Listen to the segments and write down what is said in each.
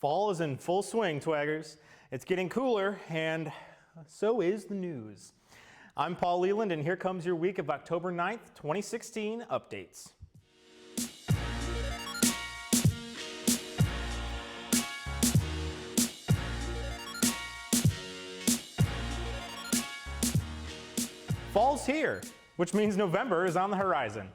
Fall is in full swing, Twaggers. It's getting cooler, and so is the news. I'm Paul Leland, and here comes your week of October 9th, 2016 updates. Fall's here, which means November is on the horizon.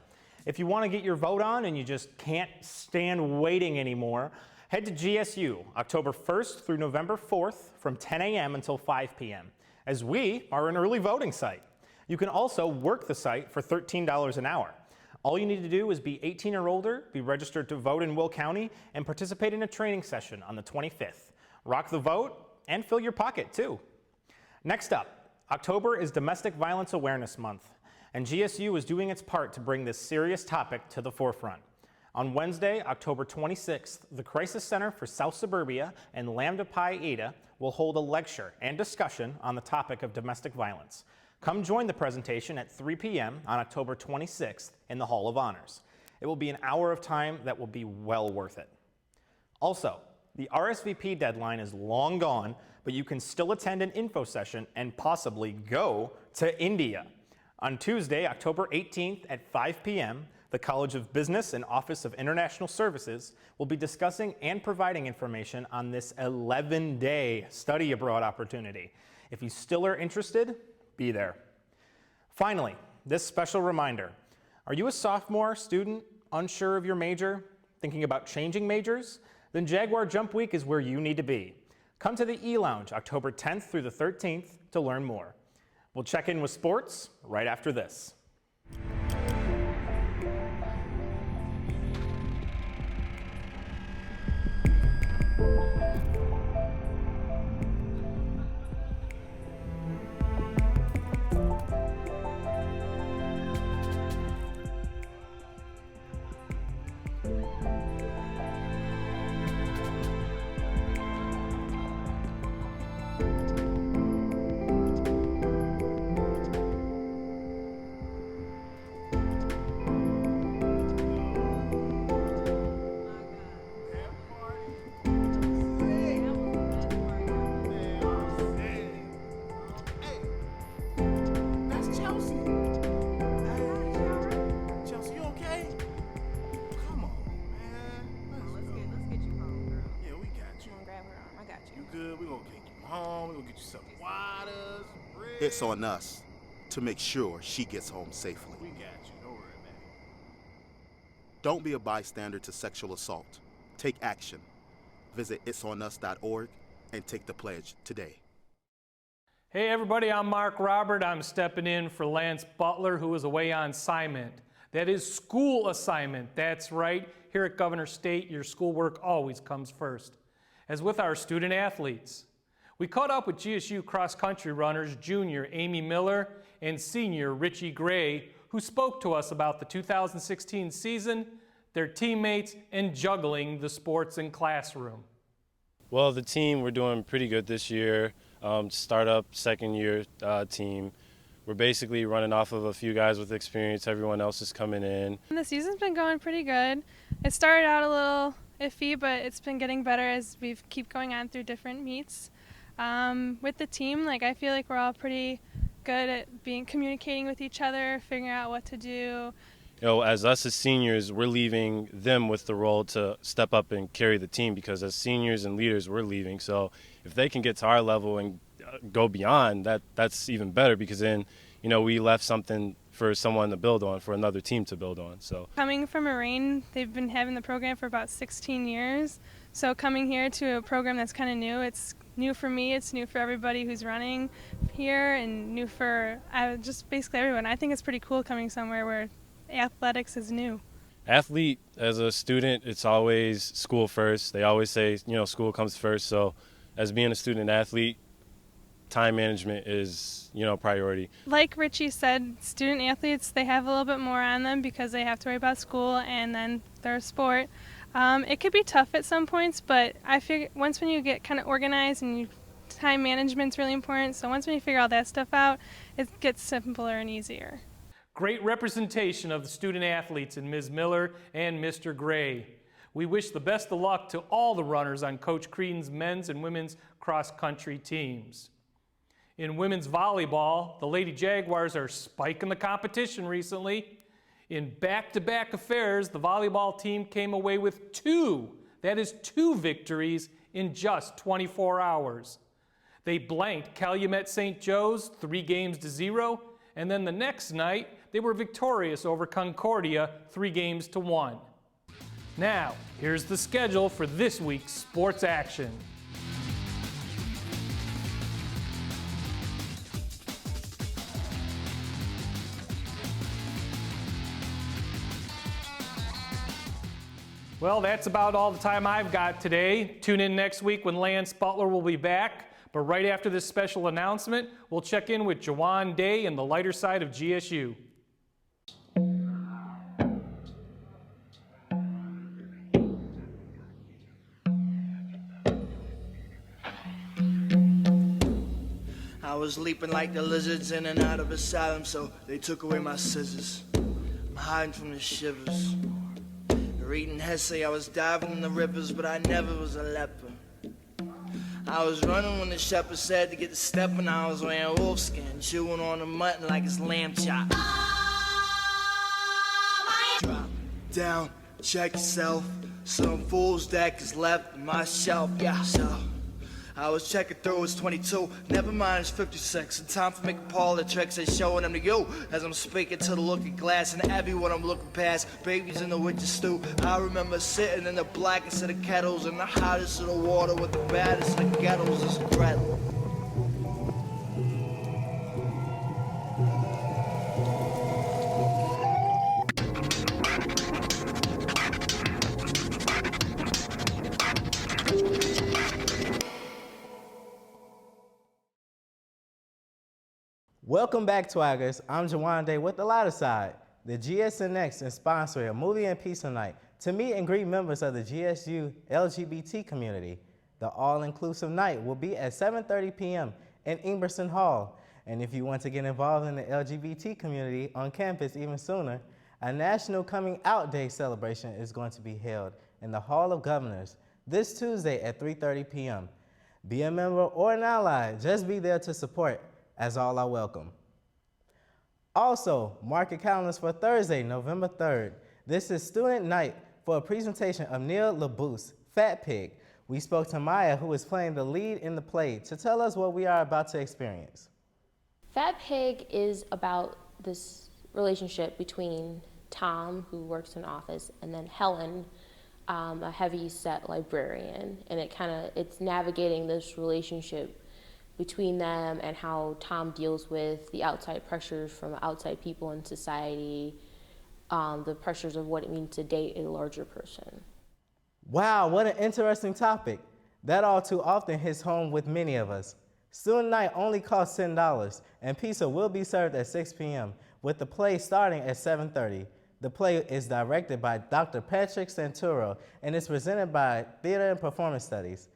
If you want to get your vote on and you just can't stand waiting anymore, head to GSU October 1st through November 4th from 10 a.m. until 5 p.m. as we are an early voting site. You can also work the site for $13 an hour. All you need to do is be 18 or older, be registered to vote in Will County, and participate in a training session on the 25th. Rock the vote and fill your pocket too. Next up, October is Domestic Violence Awareness Month, and GSU is doing its part to bring this serious topic to the forefront. On Wednesday, October 26th, the Crisis Center for South Suburbia and Lambda Pi Eta will hold a lecture and discussion on the topic of domestic violence. Come join the presentation at 3 p.m. on October 26th in the Hall of Honors. It will be an hour of time that will be well worth it. Also, the RSVP deadline is long gone, but you can still attend an info session and possibly go to India. On Tuesday, October 18th at 5 p.m., the College of Business and Office of International Services will be discussing and providing information on this 11-day study abroad opportunity. If you still are interested, be there. Finally, this special reminder. Are you a sophomore student, unsure of your major, thinking about changing majors? Then Jaguar Jump Week is where you need to be. Come to the E-Lounge October 10th through the 13th to learn more. We'll check in with sports right after this. It's on us to make sure she gets home safely. We got you. Don't worry, man. Don't be a bystander to sexual assault. Take action. Visit itsonus.org and take the pledge today. Hey everybody, I'm Mark Robert. I'm stepping in for Lance Butler, who is away on assignment. That is school assignment. That's right. Here at Governor State, your schoolwork always comes first. As with our student athletes. We caught up with GSU cross-country runners junior Amy Miller and senior Richie Gray, who spoke to us about the 2016 season, their teammates, and juggling the sports and classroom. Well, the team, we're doing pretty good this year. Startup second-year team. We're basically running off of a few guys with experience. Everyone else is coming in. The season's been going pretty good. It started out a little iffy, but it's been getting better as we keep going on through different meets. With the team, I feel like we're all pretty good at communicating with each other, figuring out what to do. You know, as us as seniors, we're leaving them with the role to step up and carry the team, because as seniors and leaders, we're leaving. So if they can get to our level and go beyond, that's even better, because then, we left something for someone to build on, for another team to build on. So coming from Moraine, they've been having the program for about 16 years. So coming here to a program that's kind of new, it's new for me, it's new for everybody who's running here, and new for just basically everyone. I think it's pretty cool coming somewhere where athletics is new. Athlete, as a student, it's always school first. They always say, school comes first. So as being a student athlete, time management is, priority. Like Richie said, student athletes, they have a little bit more on them because they have to worry about school and then their sport. It could be tough at some points, but I figure when you get kind of organized and time management's really important. So when you figure all that stuff out, it gets simpler and easier. Great representation of the student athletes in Ms. Miller and Mr. Gray. We wish the best of luck to all the runners on Coach Creedon's men's and women's cross-country teams. In women's volleyball, the Lady Jaguars are spiking the competition recently. In back-to-back affairs, the volleyball team came away with two victories in just 24 hours. They blanked Calumet St. Joe's 3-0, and then the next night, they were victorious over Concordia 3-1. Now, here's the schedule for this week's sports action. Well, that's about all the time I've got today. Tune in next week when Lance Butler will be back. But right after this special announcement, we'll check in with Jawan Day and the lighter side of GSU. I was leaping like the lizards in and out of asylum, so they took away my scissors. I'm hiding from the shivers. Reading Hesse, I was diving in the rivers, but I never was a leper. I was running when the shepherd said to get the step, and I was wearing wolfskin, chewing on the mutton like it's lamb chop. Drop down, check yourself. Some fool's deck is left on my shelf, yeah. So I was checking through, it's 22, never mind, it's 56. And time for making parlor tricks and showing them to you as I'm speaking to the looking glass and everyone I'm looking past. Babies in the winter stew. I remember sitting in the blackest of the kettles and the hottest of the water with the baddest of the kettles is Gretel. Welcome back, TWAGers. I'm Jawan Day with the lighter side. The GSNX is sponsoring a movie and pizza night to meet and greet members of the GSU LGBT community. The all-inclusive night will be at 7:30 p.m. in Ingerson Hall. And if you want to get involved in the LGBT community on campus even sooner, a National Coming Out Day celebration is going to be held in the Hall of Governors this Tuesday at 3:30 p.m. Be a member or an ally, just be there to support, as all are welcome. Also, mark your calendars for Thursday, November 3rd. This is student night for a presentation of Neil LaBousse, Fat Pig. We spoke to Maya, who is playing the lead in the play, to tell us what we are about to experience. Fat Pig is about this relationship between Tom, who works in office, and then Helen, a heavy-set librarian. And it's navigating this relationship between them and how Tom deals with the outside pressures from outside people in society, the pressures of what it means to date a larger person. Wow, what an interesting topic. That all too often hits home with many of us. Student night only costs $10, and pizza will be served at 6 p.m., with the play starting at 7:30. The play is directed by Dr. Patrick Santoro and is presented by Theater and Performance Studies.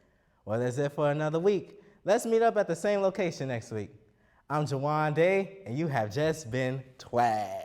Well, that's it for another week. Let's meet up at the same location next week. I'm Jawan Day, and you have just been TWAG.